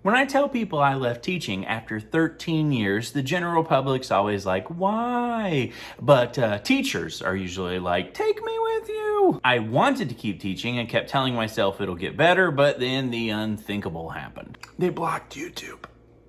When I tell people I left teaching after 13 years, the general public's always like, why? But teachers are usually like, take me with you. I wanted to keep teaching and kept telling myself it'll get better, but then the unthinkable happened. They blocked YouTube.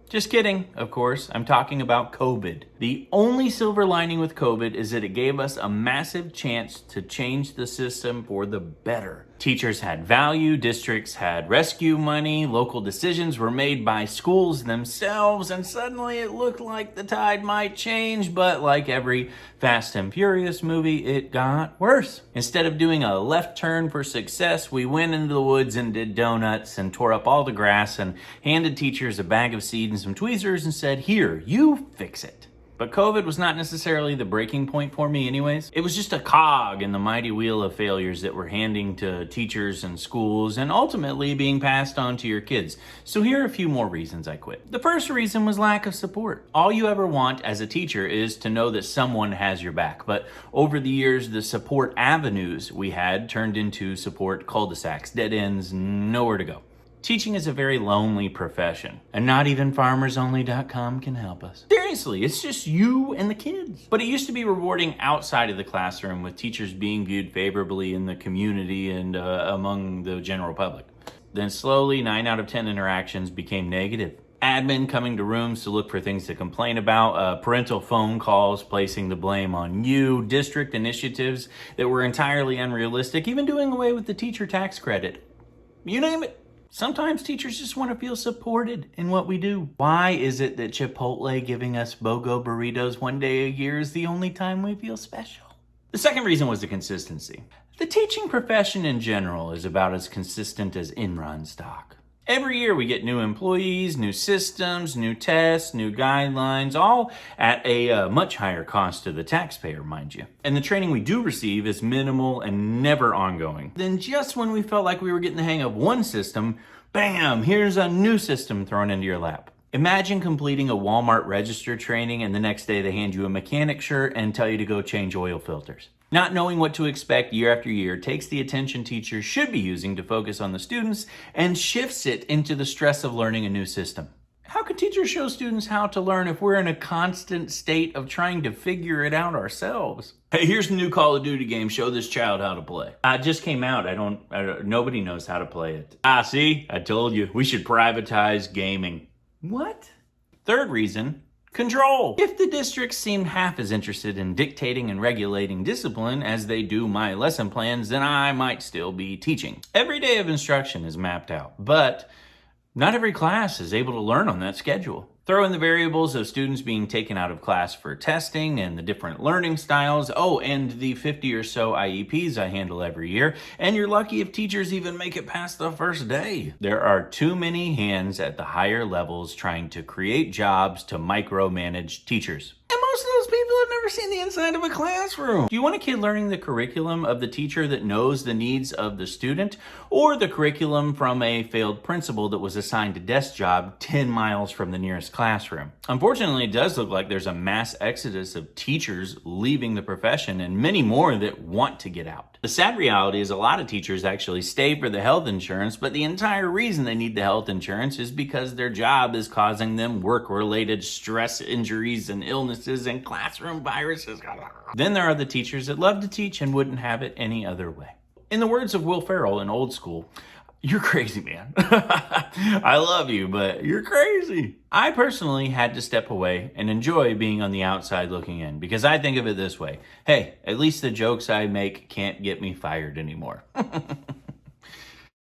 Just kidding, of course. I'm talking about COVID. The only silver lining with COVID is that it gave us a massive chance to change the system for the better. Teachers had value, districts had rescue money, local decisions were made by schools themselves, and suddenly it looked like the tide might change, but like every Fast and Furious movie, it got worse. Instead of doing a left turn for success, we went into the woods and did donuts and tore up all the grass and handed teachers a bag of seed and some tweezers and said, here, you fix it. But COVID was not necessarily the breaking point for me anyways. It was just a cog in the mighty wheel of failures that we're handing to teachers and schools and ultimately being passed on to your kids. So here are a few more reasons I quit. The first reason was lack of support. All you ever want as a teacher is to know that someone has your back. But over the years, the support avenues we had turned into support cul-de-sacs, dead ends, nowhere to go. Teaching is a very lonely profession, and not even FarmersOnly.com can help us. Seriously, it's just you and the kids. But it used to be rewarding outside of the classroom, with teachers being viewed favorably in the community and among the general public. Then slowly, 9 out of 10 interactions became negative. Admin coming to rooms to look for things to complain about, parental phone calls placing the blame on you, district initiatives that were entirely unrealistic, even doing away with the teacher tax credit. You name it. Sometimes teachers just want to feel supported in what we do. Why is it that Chipotle giving us BOGO burritos one day a year is the only time we feel special? The second reason was the consistency. The teaching profession in general is about as consistent as Enron stock. Every year we get new employees, new systems, new tests, new guidelines, all at a much higher cost to the taxpayer, mind you. And the training we do receive is minimal and never ongoing. Then just when we felt like we were getting the hang of one system, bam, here's a new system thrown into your lap. Imagine completing a Walmart register training and the next day they hand you a mechanic shirt and tell you to go change oil filters. Not knowing what to expect year after year takes the attention teachers should be using to focus on the students and shifts it into the stress of learning a new system. How can teachers show students how to learn if we're in a constant state of trying to figure it out ourselves? Hey, here's the new Call of Duty game. Show this child how to play. It just came out. Nobody knows how to play it. See, I told you. We should privatize gaming. What? Third reason, control. If the districts seem half as interested in dictating and regulating discipline as they do my lesson plans, then I might still be teaching. Every day of instruction is mapped out, but not every class is able to learn on that schedule. Throw in the variables of students being taken out of class for testing and the different learning styles. And the 50 or so IEPs I handle every year. And you're lucky if teachers even make it past the first day. There are too many hands at the higher levels trying to create jobs to micromanage teachers. And most of those people have never seen the inside of a classroom. Do you want a kid learning the curriculum of the teacher that knows the needs of the student, or the curriculum from a failed principal that was assigned a desk job 10 miles from the nearest classroom? Unfortunately, it does look like there's a mass exodus of teachers leaving the profession and many more that want to get out. The sad reality is a lot of teachers actually stay for the health insurance, but the entire reason they need the health insurance is because their job is causing them work-related stress, injuries, and illnesses and classroom viruses. Then there are the teachers that love to teach and wouldn't have it any other way. In the words of Will Ferrell in Old School, you're crazy, man. I love you, but you're crazy. I personally had to step away and enjoy being on the outside looking in, because I think of it this way. Hey, at least the jokes I make can't get me fired anymore.